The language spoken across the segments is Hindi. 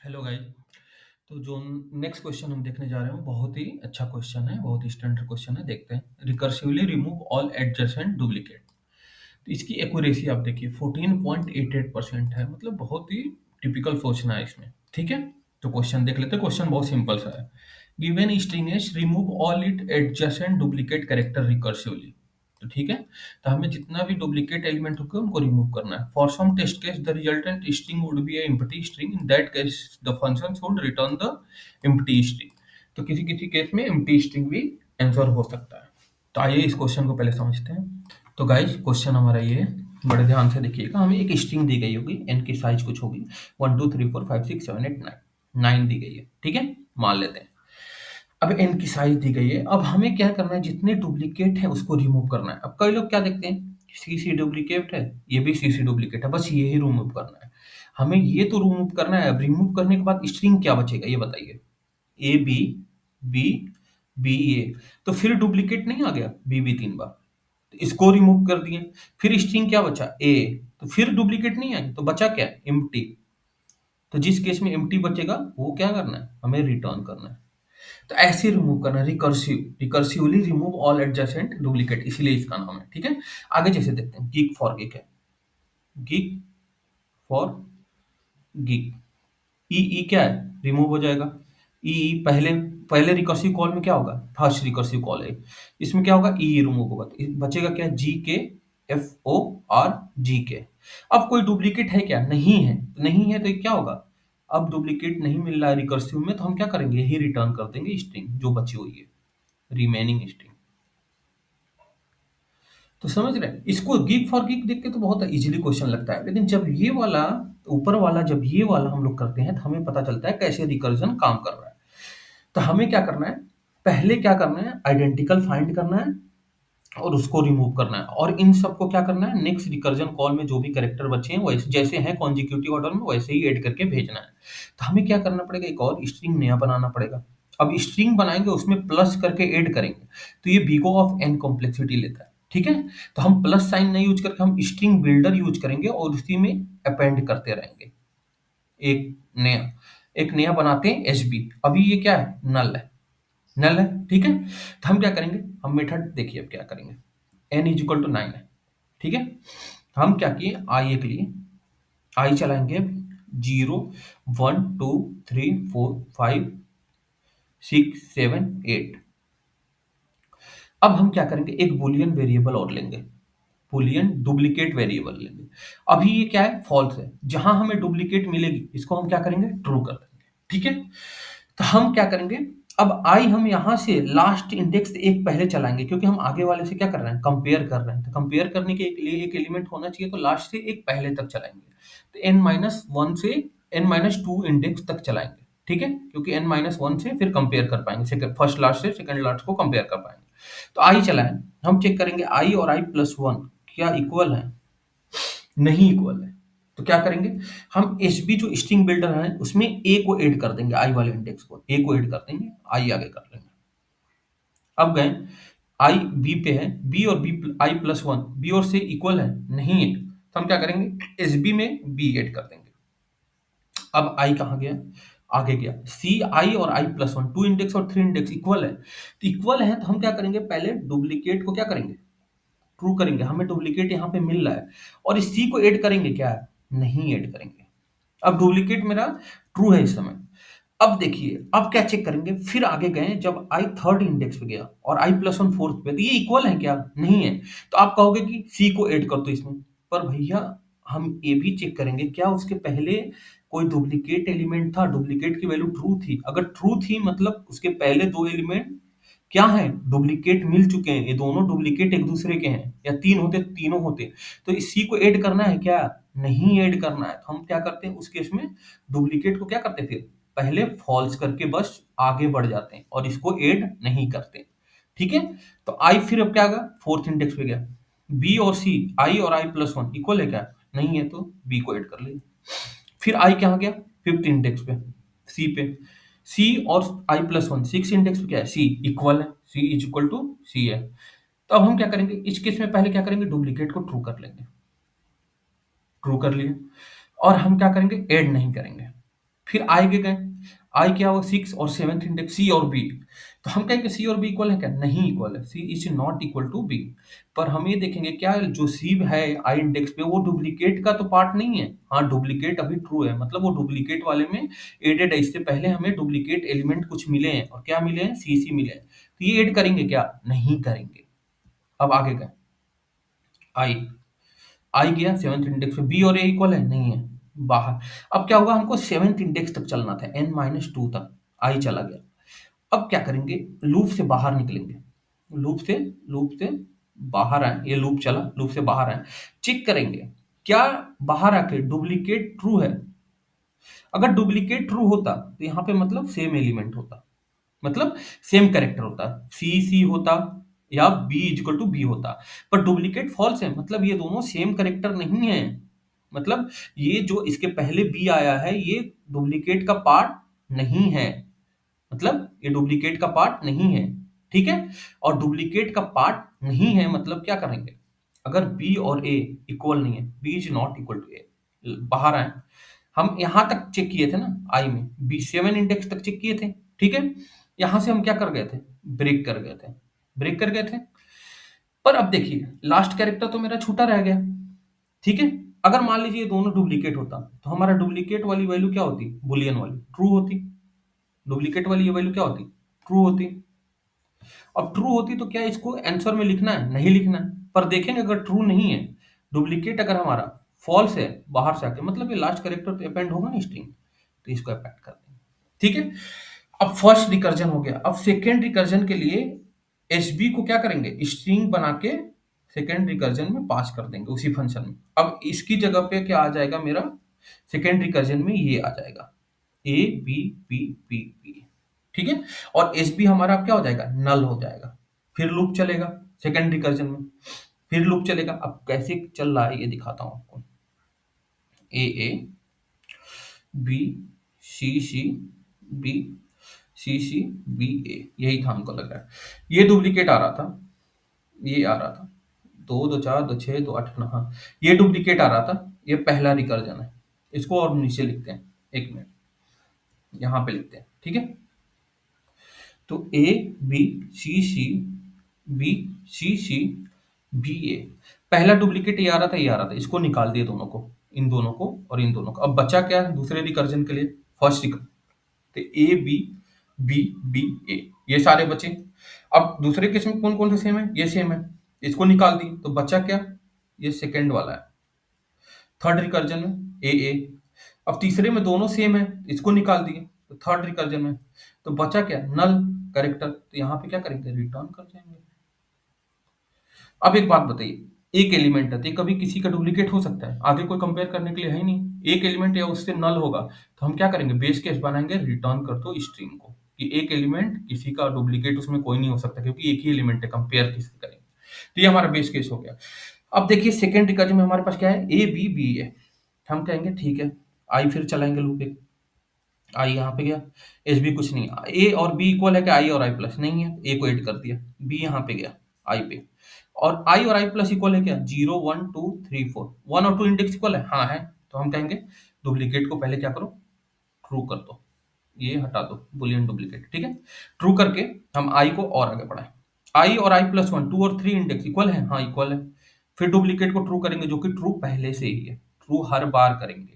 Hello guys. तो जो नेक्स्ट क्वेश्चन हम देखने जा रहे हैं वो बहुत ही अच्छा क्वेश्चन है, बहुत ही स्टैंडर्ड क्वेश्चन है। देखते हैं। Recursively remove all adjacent duplicate. तो इसकी एक्यूरेसी आप देखिए 14.88% है, मतलब बहुत ही टिपिकल क्वेश्चन है इसमें। ठीक है, तो क्वेश्चन देख लेते हैं। क्वेश्चन बहुत सिंपल सा है। Given string S remove all it adjacent duplicate character recursively. तो ठीक है, तो हमें जितना भी डुप्लीकेट एलिमेंट होगा उनको रिमूव करना है। For some test case the resultant string would be a empty string, in that case the function should return the empty string. तो किसी किसी केस में एम्प्टी स्ट्रिंग भी आंसर हो सकता है। तो आइए इस क्वेश्चन को पहले समझते हैं। तो गाइस क्वेश्चन हमारा ये है, बड़े ध्यान से देखिएगा। हमें एक स्ट्रिंग दी गई होगी, एन की साइज कुछ होगी 1 2 3 4 5 6 7 8 9 9 दी गई है। ठीक है, मान लेते हैं। अब एन की साइज दी गई है। अब हमें क्या करना है, जितने डुप्लीकेट है उसको रिमूव करना है। अब कई लोग क्या देखते हैं, सी सी डुप्लीकेट है, ये भी सी सी डुप्लीकेट है, बस ये ही रिमूव करना है। हमें ये तो रिमूव करना है। अब रिमूव करने के बाद स्ट्रिंग क्या बचेगा ये बताइए। ए बी बी बी ए, तो फिर डुप्लीकेट नहीं आ गया बी बी 3 बार, तो इसको रिमूव कर दिए। फिर स्ट्रिंग क्या बचा ए, तो फिर डुप्लीकेट नहीं आई, तो बचा क्या, एम्प्टी। तो जिस केस में एम्प्टी बचेगा वो क्या करना है, हमें रिटर्न करना है। तो ऐसे रिमूव करना है, recursively remove all adjacent duplicate, इसीलिए इसका नाम है। ठीक है, आगे जैसे देखते हैं। गीक फॉर गीक है, गीक फॉर गीक। ई ई क्या है, रिमूव हो जाएगा। ई ई पहले पहले रिकर्सिव कॉल में क्या होगा, फर्स्ट रिकर्सिव कॉल है, इसमें क्या होगा, ई रिमूव होगा, तो बचेगा क्या, जी के एफ ओ आर जी के। अब कोई डुप्लीकेट है क्या, नहीं है, तो नहीं है तो ये क्या होगा। अब डुप्लीकेट नहीं मिल रहा है रिकर्सिव में, तो हम क्या करेंगे, यही रिटर्न कर देंगे स्ट्रिंग जो बची हुई है, रिमेनिंग स्ट्रिंग। तो समझ रहे हैं, इसको गीक फॉर गीक देख के तो बहुत इजीली क्वेश्चन लगता है, लेकिन जब ये वाला ऊपर वाला, जब ये वाला हम लोग करते हैं तो हमें पता चलता है कैसे रिकर्जन काम कर रहा है। तो हमें क्या करना है, पहले क्या करना है, आइडेंटिकल फाइंड करना है और उसको रिमूव करना है, और इन सबको क्या करना है, नेक्स्ट रिकर्जन कॉल में जो भी कैरेक्टर बचे हैं वैसे जैसे हैं कॉन्जिक्यूटिव ऑर्डर में वैसे ही ऐड करके भेजना है। तो हमें क्या करना पड़ेगा, एक और स्ट्रिंग नया बनाना पड़ेगा। अब स्ट्रिंग बनाएंगे उसमें प्लस करके ऐड करेंगे, तो ये बिगो ऑफ एन कॉम्प्लेक्सिटी लेता है। ठीक है, तो हम प्लस साइन नहीं यूज करके हम स्ट्रिंग बिल्डर यूज करेंगे और उसी में अपेंड करते रहेंगे। एक नया एक नया बनाते हैं एच बी। अभी ये क्या है, नल है, नल है। ठीक है, तो हम क्या करेंगे, हम मेथड देखिए अब क्या करेंगे। एन इज इक्वल टू 9 है। ठीक है, तो हम क्या किए, आई के लिए आई चलाएंगे 0 1 2 3 4 5 6 7 8। अब हम क्या करेंगे, एक बुलियन वेरिएबल और लेंगे, बुलियन डुप्लीकेट वेरिएबल लेंगे। अभी ये क्या है, फॉल्स है, जहां हमें डुप्लीकेट मिलेगी इसको हम क्या करेंगे, ट्रू कर देंगे। ठीक है, तो हम क्या करेंगे, अब आई हम यहां से लास्ट इंडेक्स एक पहले चलाएंगे, क्योंकि हम आगे वाले से क्या कर रहे हैं, कंपेयर कर रहे हैं। तो कंपेयर करने के लिए एक एलिमेंट होना चाहिए, तो लास्ट से एक पहले तक चलाएंगे। तो एन माइनस वन से एन माइनस टू इंडेक्स तक चलाएंगे। ठीक है, क्योंकि एन माइनस वन से फिर कंपेयर कर पाएंगे, सेकंड फर्स्ट लास्ट से सेकंड लास्ट को कंपेयर कर पाएंगे। तो आई चलाएं, हम चेक करेंगे आई और आई प्लस वन क्या इक्वल है, नहीं इक्वल है। तो क्या करेंगे, हम एचबी जो स्ट्रिंग बिल्डर है उसमें ए को ऐड कर देंगे, आई वाले इंडेक्स को ए को ऐड कर देंगे, आई आगे कर लेंगे। अब गए, आई बी पे है, बी और B I plus one B और से इक्वल है, नहीं है, तो हम क्या करेंगे, एस बी में बी ऐड कर देंगे। अब आई कहाँ गया, आगे गया, सी आई और I plus one two index और थ्री इंडेक्स इक्वल है, तो इक्वल है तो हम क्या करेंगे, पहले डुप्लीकेट को क्या करेंगे, ट्रू करेंगे। हमें डुप्लीकेट यहाँ पे मिल रहा है, और इस सी को ऐड करेंगे क्या, नहीं ऐड करेंगे। अब डुप्लीकेट मेरा ट्रू है इस समय। अब देखिए, अब क्या चेक करेंगे, फिर आगे गए, जब आई थर्ड इंडेक्स पे गया और आई प्लस वन फोर्थ पे, तो ये इक्वल है क्या, नहीं है। तो आप कहोगे कि सी को ऐड कर दो इसमें, पर भैया हम ये भी चेक करेंगे क्या उसके पहले कोई डुप्लीकेट एलिमेंट था, डुप्लीकेट की वैल्यू ट्रू थी। अगर ट्रू थी मतलब उसके पहले दो एलिमेंट क्या है, डुप्लीकेट मिल चुके हैं, ये दोनों डुप्लीकेट एक दूसरे के हैं, या तीन होते तीनों होते। तो इस सी को ऐड करना है क्या, नहीं ऐड करना है, तो हम क्या करते हैं उस केस में, डुप्लीकेट को क्या करते हैं, फिर पहले फॉल्स करके बस आगे बढ़ जाते हैं और इसको ऐड नहीं करते। ठीक है, तो आई फिर अब क्या आ गया, फोर्थ इंडेक्स पे गया, बी और सी आई और आई प्लस वन इक्वल है क्या, नहीं है, तो बी को ऐड कर लिया। फिर आई कहाँ गया, फिफ्थ इंडेक्स पे, सी पे, सी और I plus one six index पे क्या है, सी इक्वल है, सी इज इक्वल टू सी है। तो अब हम क्या करेंगे, इस केस में पहले क्या करेंगे, डुप्लीकेट को ट्रू कर लेंगे, ट्रू कर लिए, और हम क्या करेंगे, ऐड नहीं करेंगे। फिर आई के गए, आई क्या हुआ 6 और सेवंथ इंडेक्स सी और बी। तो हम कहेंगे सी और बी इक्वल है क्या? नहीं इक्वल है, C is not equal to B. पर हम ये देखेंगे क्या जो सी है आई इंडेक्स पे वो डुप्लीकेट का तो पार्ट नहीं है। हाँ डुप्लीकेट अभी ट्रू है, मतलब वो डुप्लीकेट वाले में एडेड है, इससे पहले हमें डुप्लीकेट एलिमेंट कुछ मिले हैं, और क्या मिले हैं? सी सी मिले हैं। तो ये ऐड करेंगे क्या? नहीं करेंगे। अब आगे का आई, आई गया सेवंथ इंडेक्स पे, बी और ए इक्वल है नहीं है, बाहर। अब क्या होगा, हमको सेवंथ इंडेक्स तक चलना था, n माइनस टू तक, आई चला गया। अब क्या करेंगे, लूप से बाहर निकलेंगे, लूप से बाहर आए, ये लूप चला, लूप से बाहर आए, चेक करेंगे क्या बाहर आके डुप्लीकेट ट्रू है। अगर डुप्लीकेट ट्रू होता तो यहाँ पे मतलब सेम एलिमेंट होता, मतलब सेम कैरेक्टर होता, सी सी होता या बी इक्वल टू बी होता। पर डुप्लीकेट फॉल्स है, मतलब ये दोनों सेम कैरेक्टर नहीं है। मतलब ये जो इसके पहले बी आया है ये डुप्लीकेट का पार्ट नहीं है, मतलब ये डुप्लीकेट का पार्ट नहीं है। ठीक है, और डुप्लीकेट का पार्ट नहीं है मतलब क्या करेंगे, अगर बी और ए इक्वल नहीं है, B is not equal to A, बाहर आए, हम यहां तक चेक किए थे ना, आई में बी 7 इंडेक्स तक चेक किए थे। ठीक है, यहां से हम क्या कर गए थे, ब्रेक कर गए थे, ब्रेक कर गए थे। पर अब देखिए लास्ट कैरेक्टर तो मेरा छूटा रह गया। ठीक है, अगर मान लीजिए ये दोनों डुप्लीकेट होता तो हमारा डुप्लीकेट वाली वैल्यू क्या होती, बुलियन वाली ट्रू होती। डुप्लीकेट वाली ये वैल्यू क्या होती, ट्रू होती। अब ट्रू होती तो क्या इसको आंसर में लिखना है, नहीं लिखना है। पर देखेंगे अगर ट्रू नहीं है, डुप्लीकेट अगर हमारा फॉल्स है बाहर से आके, मतलब ये लास्ट कैरेक्टर पे अपेंड होगा ना स्ट्रिंग, तो इसको अपेंड कर देंगे। ठीक है, अब फर्स्ट रिकर्जन हो गया। अब सेकेंड रिकर्जन के लिए एसबी को क्या करेंगे, स्ट्रिंग बना के सेकेंड रिकर्जन में पास कर देंगे उसी फंक्शन में। अब इसकी जगह पे क्या आ जाएगा मेरा, सेकेंड रिकर्जन में ये आ जाएगा A B P P P. ठीक है, और एस बी हमारा अब क्या हो जाएगा, नल हो जाएगा। फिर लूप चलेगा सेकेंड रिकर्जन में, फिर लूप चलेगा। अब कैसे चल रहा है ये दिखाता हूं आपको, A B C B C B A, यही था हमको लग रहा है। ये डुप्लीकेट आ रहा था, ये आ रहा था, दो दो चार दो छः दो आठ नौ, हाँ ये डुप्लीकेट आ रहा था, ये पहला रिकर्जन है। इसको और नीचे लिखते हैं, एक मिनट यहाँ पे लिखते हैं। ठीक है, तो A B C B C B A, पहला डुप्लीकेट ये आ रहा था, ये आ रहा था, इसको निकाल दिए दोनों को, इन दोनों को और इन दोनों को। अब बचा क्या है दूसरे रिकर्जन के लिए, फर्स्ट रिकर्जन, तो ए बी बी बी ए, ये सारे बचे। अब दूसरे केस में कौन कौन से सेम है, ये सेम है, इसको निकाल दिए तो बचा क्या, ये सेकेंड वाला है। थर्ड रिकर्जन में ए, अब तीसरे में दोनों सेम है, इसको निकाल दिए तो थर्ड रिकर्जन में तो बचा क्या, नल करेक्टर। तो यहाँ पे क्या करेंगे, रिटर्न कर जाएंगे। अब एक बात बताइए, एक एलिमेंट है तो ये कभी किसी का डुप्लीकेट हो सकता है, आगे कोई कंपेयर करने के लिए है ही नहीं, एक एलिमेंट या उससे नल होगा। तो हम क्या करेंगे, बेस केस बनाएंगे, रिटर्न कर दो स्ट्रिंग को, कि एक एलिमेंट किसी का डुप्लीकेट उसमें कोई नहीं हो सकता, क्योंकि एक ही एलिमेंट है, कंपेयर किससे करेंगे। तो ये हमारा बेस केस हो गया। अब देखिए सेकेंड रिकर्जन में हमारे पास क्या है, ए बी बी है, हम कहेंगे ठीक है, आई फिर चलाएंगे लूप एक, आई यहाँ पे गया, एच बी कुछ नहीं, ए और बी इक्वल है कि आई और आई प्लस, नहीं है, ए को ऐड कर दिया, बी यहाँ पे गया आई पे, और आई और आई प्लस इक्वल है क्या, 0 1 2 3 4, 1 और 2 इंडेक्स इक्वल है, हाँ है। तो हम कहेंगे डुप्लीकेट को पहले क्या करो, ट्रू कर दो, ये हटा दो बुलियन डुप्लीकेट। ठीक है, ट्रू करके हम आई को और आगे बढ़ाएं, आई और आई प्लस वन, 2 और 3 इंडेक्स इक्वल है, हाँ इक्वल है। फिर डुप्लीकेट को ट्रू करेंगे, जो कि ट्रू पहले से ही है, ट्रू हर बार करेंगे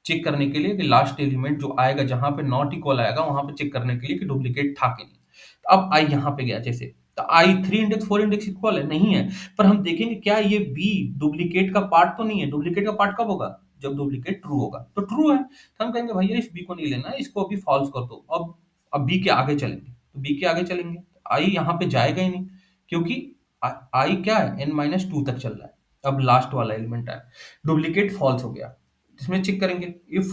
चेक करने के लिए कि लास्ट एलिमेंट जो आएगा जहां पे नॉट इक्वल आएगा वहां पे चेक करने के लिए कि डुप्लीकेट था कि नहीं। तो अब आई यहाँ पे गया जैसे, तो आई 3 इंडेक्स 4 इंडेक्स इक्वल है, नहीं है। पर हम देखेंगे क्या ये बी डुप्लीकेट का पार्ट तो नहीं है, डुप्लीकेट का पार्ट कब होगा, जब डुप्लीकेट ट्रू होगा, तो ट्रू है तो हम कहेंगे भैया इस बी को नहीं लेना है, इसको अभी फॉल्स कर दो। अब बी के आगे चलेंगे, तो बी के आगे चलेंगे आई यहाँ पे जाएगा ही नहीं, क्योंकि आई क्या है, n-2 तक चल रहा है। अब लास्ट वाला एलिमेंट है, डुप्लीकेट फॉल्स हो गया, इसमें चेक करेंगे if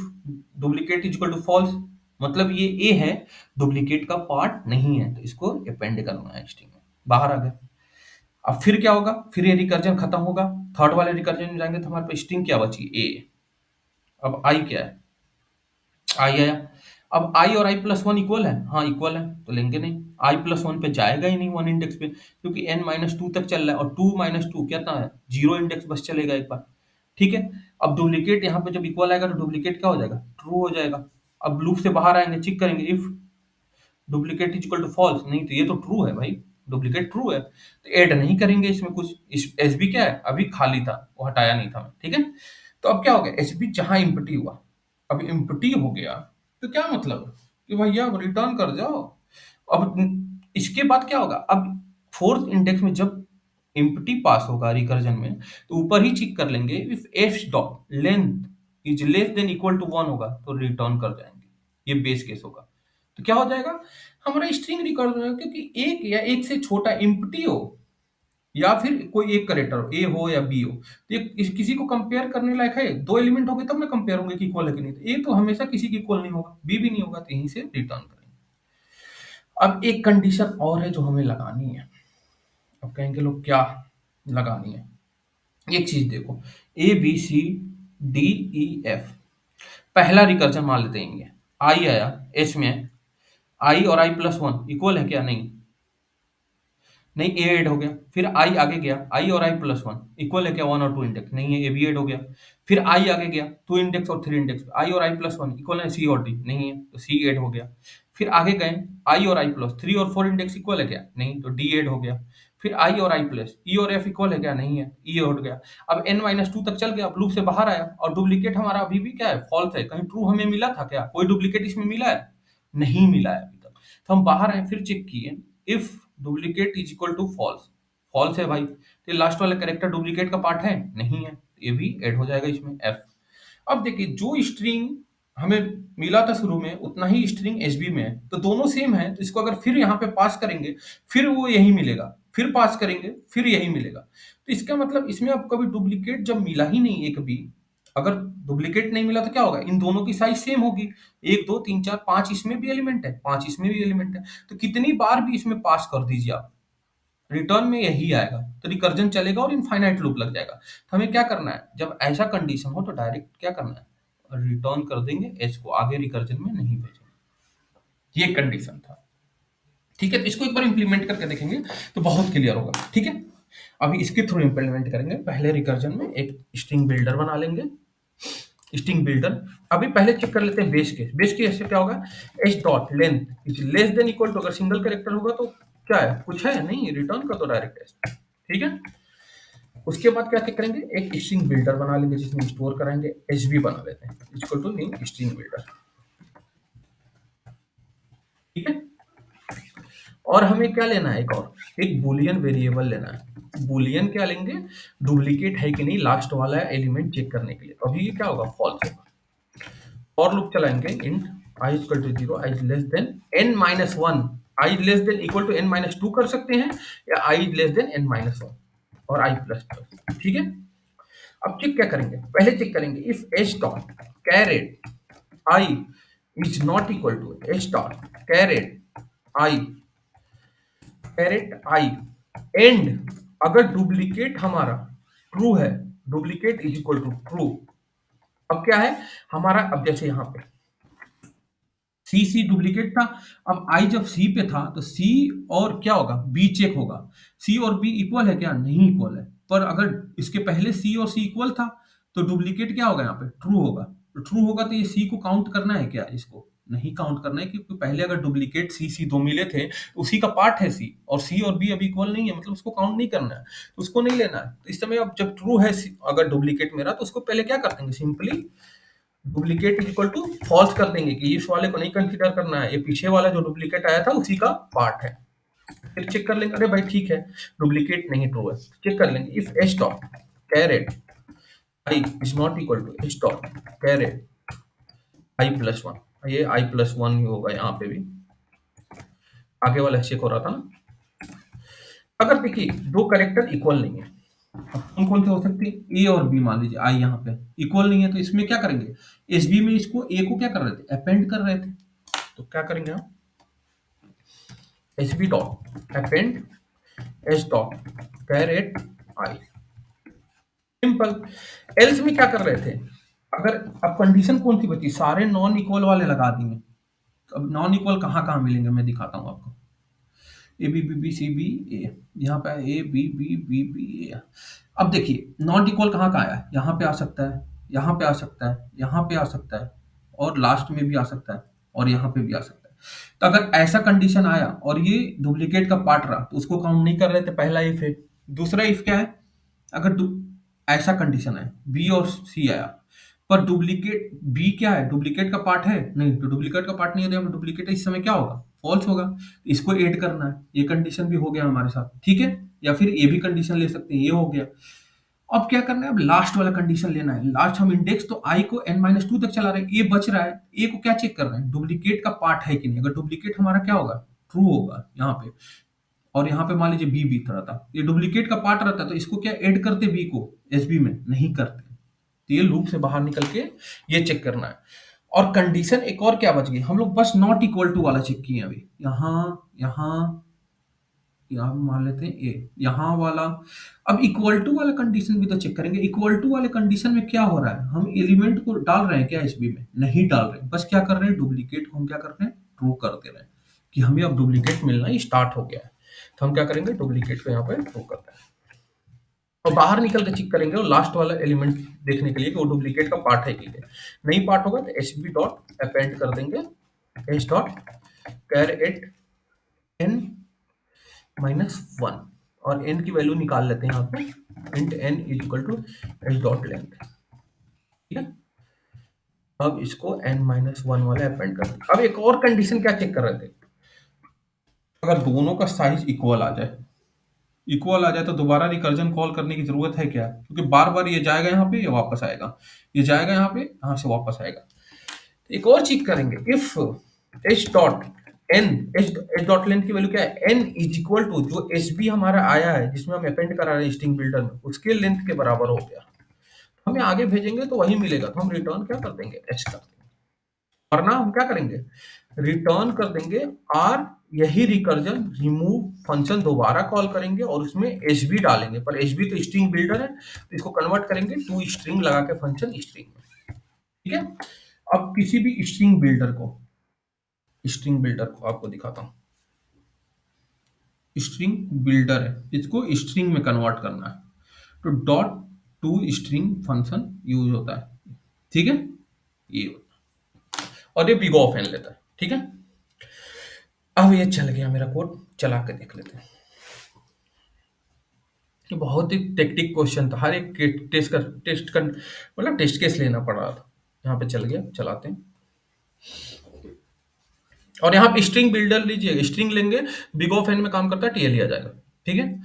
duplicate is equal to false, मतलब ये ए है, डुप्लीकेट का पार्ट नहीं है, तो इसको अपेंड करना है स्ट्रिंग में, बाहर आ गया। अब फिर क्या होगा, फिर ये रिकर्जन खत्म होगा, थर्ड वाले रिकर्जन में जाएंगे तो हमारे पास स्ट्रिंग क्या बची, ए। अब आई क्या है, आई आया। अब आई और आई प्लस वन इक्वल है, हाँ इक्वल है, तो लेंगे नहीं, आई प्लस वन पे जाएगा ही नहीं वन इंडेक्स पे, क्योंकि n-2 तक चल रहा है, और 2 - 2 क्या था, 0 इंडेक्स बस चलेगा एक बार। ठीक है, अब डुप्लीकेट यहाँ पे जब इक्वल आएगा तो डुप्लीकेट क्या हो जाएगा, ट्रू हो जाएगा। अब लूप से बाहर आएंगे, चेक करेंगे if duplicate is equal to false, नहीं तो ये तो ट्रू है भाई, डुप्लीकेट ट्रू है, तो ऐड नहीं करेंगे इसमें कुछ। इस एस बी क्या है, अभी खाली था, वो हटाया नहीं था मैं, ठीक है। तो अब क्या हो गया, एस बी जहां इम्पटी हुआ, अब इम्पटी हो गया, तो क्या मतलब कि भैया रिटर्न कर जाओ। अब इसके बाद क्या होगा, अब फोर्थ इंडेक्स में जब एम्प्टी पास होगा रिकर्जन में, तो ऊपर ही चेक कर लेंगे if F dot length is less than equal to 1 होगा तो रिटर्न कर जाएंगे, ये बेस केस होगा। तो क्या हो जाएगा, हमारा स्ट्रिंग रिकॉर्ड हो जाएगा, क्योंकि एक या एक से छोटा एम्प्टी हो या फिर कोई एक करेक्टर हो, ए हो या बी हो, तो ये किसी को कंपेयर करने लायक है, दो एलिमेंट हो गए तब ना कंपेयर होंगे कि इक्वल है कि नहीं, तो ए तो हमेशा किसी की इक्वल नहीं होगा, बी भी नहीं होगा, तो यहीं से रिटर्न करेंगे। अब एक कंडीशन और है जो हमें लगानी है। अब कहेंगे लोग क्या लगानी है, एक चीज देखो, A B C D E F, पहला रिकर्जन मान लेते हैं, आई आया एच में, आई और आई प्लस वन इक्वल है क्या, नहीं, नहीं, ए ऐड हो गया, फिर आई आगे गया, आई और आई प्लस वन इक्वल है क्या, वन और टू इंडेक्स, नहीं है, ए भी ऐड हो गया, फिर आई आगे गया, टू इंडेक्स और थ्री इंडेक्स, आई और आई प्लस वन इक्वल है सी और डी, नहीं है, तो सी ऐड हो गया, फिर आगे गए, आई और आई प्लस थ्री और फोर इंडेक्स इक्वल है क्या, नहीं, तो डी ऐड हो गया, फिर आई और आई प्लस ई और एफ इक्वल है क्या, नहीं है, ई हो गया। अब एन माइनस टू तक चल गया, अब लूप से बाहर आया, और डुप्लीकेट हमारा अभी भी क्या है, फॉल्स है, कहीं ट्रू हमें मिला था क्या, कोई डुप्लीकेट इसमें मिला है, नहीं मिला है अभी तक। तो हम बाहर आए, फिर चेक किए if duplicate is equal to false, false है भाई, तो लास्ट वाला कैरेक्टर डुप्लीकेट का पार्ट है, नहीं है, ये भी ऐड हो जाएगा इसमें एफ। अब देखिए जो स्ट्रिंग हमें मिला था शुरू में उतना ही स्ट्रिंग एसबी में है, तो दोनों सेम है, तो इसको अगर फिर यहाँ पे पास करेंगे, फिर वो यही मिलेगा, फिर पास करेंगे, फिर यही मिलेगा, तो इसका मतलब इसमें अब कभी डुप्लीकेट जब मिला ही नहीं एक भी, अगर डुप्लीकेट नहीं मिला तो क्या होगा, इन दोनों की साइज सेम होगी, एक दो तीन चार पांच इसमें भी एलिमेंट है, पांच इसमें भी एलिमेंट है, तो कितनी बार भी इसमें पास कर दीजिए आप, रिटर्न में यही आएगा, तो रिकर्जन चलेगा और इनफाइनाइट लूप लग जाएगा। तो हमें क्या करना है, जब ऐसा कंडीशन हो तो डायरेक्ट क्या करना है, रिटर्न कर देंगे, एच को आगे रिकर्जन में नहीं भेजेंगे, ये कंडीशन था, ठीक है। तो इसको एक बार इंप्लीमेंट करके देखेंगे तो बहुत क्लियर होगा, ठीक है। अभी इसके थ्रू इंप्लीमेंट करेंगे, पहले रिकर्जन में एक स्ट्रिंग बिल्डर बना लेंगे, स्ट्रिंग बिल्डर। अभी पहले चेक कर लेते हैं बेस केस, बेस केस से क्या होगा, h dot length is less than equal to, अगर सिंगल कैरेक्टर होगा तो क्या है, कुछ है नहीं, रिटर्न कर दो डायरेक्ट एच, ठीक है। उसके बाद क्या चेक करेंगे, एक स्ट्रिंग बिल्डर बना लेंगे जिसमें स्टोर कराएंगे, एचबी बना लेते हैं equal to new string builder, ठीक है। और हमें क्या लेना है, एक और एक बुलियन वेरिएबल लेना है, बुलियन क्या लेंगे, डुप्लीकेट है कि नहीं लास्ट वाला एलिमेंट चेक करने के लिए, तो अभी ये क्या होगा, फॉल्स होगा। और लूप चलाएंगे, int I equal to zero, I less than N minus one, I less than equal to N minus two कर सकते हैं, या I less than N minus one और आई प्लस प्लस, ठीक है। अब चेक क्या करेंगे, पहले चेक करेंगे if h dot carat i is not equal to h dot i char at i and, अगर डुप्लीकेट हमारा ट्रू है, duplicate is equal to true, अब क्या है हमारा, अब जैसे यहां पे सी सी डुप्लीकेट था, अब आई जब सी पे था तो सी और क्या होगा, बी चेक होगा, सी और बी इक्वल है क्या, नहीं इक्वल है, पर अगर इसके पहले सी और सी इक्वल था तो डुप्लीकेट क्या होगा, यहाँ पे ट्रू होगा, तो ट्रू होगा तो ये सी को काउंट करना है क्या, इसको नहीं काउंट करना है, क्योंकि पहले अगर डुप्लीकेट सी सी दो मिले थे तो उसी का पार्ट है सी, और सी और बी अभी इक्वल नहीं है, मतलब उसको काउंट नहीं करना है, तो उसको नहीं लेना है। तो इस समय अब जब ट्रू है अगर डुप्लीकेट मेरा, तो उसको पहले क्या कर देंगे, simply duplicate is equal to false कर देंगे, कि इस वाले को नहीं कंसीडर करना है, ये पीछे वाला जो डुप्लीकेट आया था उसी का पार्ट है। फिर चेक कर लेंगे, अरे भाई ठीक है डुप्लीकेट नहीं ट्रू है, चेक कर लेंगे if h dot carat i is not equal to h dot carat i plus one, ये आई प्लस वन ही होगा यहाँ पे भी, आगे वाला चेक हो रहा था ना। अगर देखिए दो कैरेक्टर इक्वल नहीं है, कौन कौन से हो सकते हैं, ए और बी, मान लीजिए आई यहाँ पे इक्वल नहीं है, तो इसमें क्या करेंगे, एस बी में इसको ए को क्या कर रहे थे, अपेंड कर रहे थे, तो क्या करेंगे हम, H B dot append H dot carat I, simple. Else में क्या कर रहे थे, अगर अब कंडीशन कौन सी बची, सारे नॉन इक्वल वाले लगा दिए, अब नॉन इक्वल कहाँ कहाँ मिलेंगे मैं दिखाता हूँ आपको, A B B B C B A, यहाँ पे A B B B B A. अब देखिए नॉट इक्वल कहाँ का आया है, यहाँ पे आ सकता है, यहाँ पे आ सकता है, यहाँ पे आ सकता है, और लास्ट में भी आ सकता है और यहाँ पे भी आ सकता है। तो अगर ऐसा कंडीशन आया और ये डुप्लीकेट का पार्ट रहा तो उसको काउंट नहीं कर रहे थे, पहला इफ है। दूसरा इफ क्या है, अगर ऐसा कंडीशन है बी और सी आया पर डुप्लीकेट बी क्या है, डुप्लीकेट का पार्ट है नहीं, तो डुप्लीकेट का पार्ट नहीं है तो डुप्लीकेट इस समय क्या होगा, फॉल्स होगा। तो इसको ऐड करना है, ये कंडीशन भी हो गया हमारे साथ, ठीक है। या फिर ये भी कंडीशन ले सकते हैं, ये हो गया। अब क्या करना है, अब लास्ट वाला कंडीशन लेना है। लास्ट हम इंडेक्स तो आई को n-2 तक चला रहे हैं, ए बच रहा है, ए को क्या चेक कर रहे हैं, डुप्लीकेट का पार्ट है कि नहीं। अगर डुप्लीकेट हमारा क्या होगा, ट्रू होगा यहाँ पे। और यहाँ पे मान लीजिए बी बीत रहा था, ये डुप्लीकेट का पार्ट रहता तो इसको क्या ऐड करते बी को एस बी में, नहीं करते। तो ये लूप से बाहर निकल के ये चेक करना है। और कंडीशन एक और क्या बच गई, हम लोग बस नॉट इक्वल टू वाला चेक किए अभी, यहाँ यहाँ मान लेते हैं ए, यहाँ वाला। अब इक्वल टू वाला कंडीशन भी तो चेक करेंगे। इक्वल टू वाले कंडीशन में क्या हो रहा है, हम एलिमेंट को डाल रहे हैं क्या एसबी में, नहीं डाल रहे हैं, बस क्या कर रहे हैं, डुप्लीकेट को हम क्या कर रहे हैं, ट्रू कर दे रहे हैं कि हमें अब डुप्लीकेट मिलना स्टार्ट हो गया है। तो हम क्या करेंगे, डुप्लीकेट को यहाँ पे ट्रू करते हैं और बाहर निकल के चेक करेंगे और लास्ट वाला एलिमेंट देखने के लिए कि वो डुप्लीकेट का पार्ट है कि नहीं। पार्ट होगा तो एच बी डॉट अपेंड कर देंगे h dot char at n -1 और n की वैल्यू निकाल लेते हैं यहाँ पे, int n is equal to h dot length, ठीक है। अब इसको n-1 वाला अपेंड कर दें। अब एक और कंडीशन क्या चेक कर रहे थे, अगर दोनों का साइज इक्वल आ जाए तो दोबारा रिकर्जन कॉल करने की जरूरत है क्या, क्योंकि बार बार ये जाएगा यहाँ पे, ये वापस आएगा, ये जाएगा यहाँ पे, यहाँ से वापस आएगा। एक और चीज करेंगे, if h dot n, h dot length की वैल्यू क्या है, एन इज इक्वल टू जो एच बी हमारा आया है जिसमें हम अपेंड करा रहे हैं स्ट्रिंग बिल्डर में, उसके लेंथ के बराबर हो गया। हमें आगे भेजेंगे तो वही मिलेगा, तो हम रिटर्न क्या कर देंगे, एच कर देंगे। वरना हम क्या करेंगे, रिटर्न कर देंगे आर, यही रिकर्जन रिमूव फंक्शन दोबारा कॉल करेंगे और उसमें एच बी डालेंगे, पर एच बी तो स्ट्रिंग बिल्डर है तो इसको कन्वर्ट करेंगे टू स्ट्रिंग लगा के फंक्शन स्ट्रिंग में, ठीक है। अब किसी भी स्ट्रिंग बिल्डर को आपको दिखाता हूं, स्ट्रिंग बिल्डर है, इसको स्ट्रिंग में कन्वर्ट करना है तो dot to string function use होता है, ठीक है, ये होता है और ये बिग ऑफ एन लेता है, ठीक है। अब ये चल गया मेरा कोड, चला के देख लेते हैं। ये बहुत ही टेक्टिक क्वेश्चन था, हर एक टेस्ट केस लेना पड़ रहा था। यहाँ पे चल गया, चलाते हैं। और यहाँ पे स्ट्रिंग बिल्डर लीजिए, स्ट्रिंग लेंगे, बिग ऑफ एन में काम करता है, टीएल आ जाएगा, ठीक है।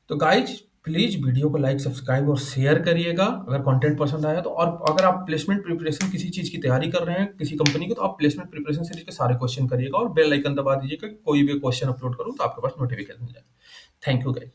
तो गाइज प्लीज वीडियो को लाइक, सब्सक्राइब और शेयर करिएगा अगर कंटेंट पसंद आया तो। और अगर आप प्लेसमेंट प्रिपरेशन किसी चीज की तैयारी कर रहे हैं किसी कंपनी की, तो आप प्लेसमेंट प्रिपरेशन सीरीज के सारे क्वेश्चन करिएगा और बेल आइकन दबा दीजिएगा, कोई भी क्वेश्चन अपलोड करूँ तो आपके पास नोटिफिकेशन जाए। Thank you guys.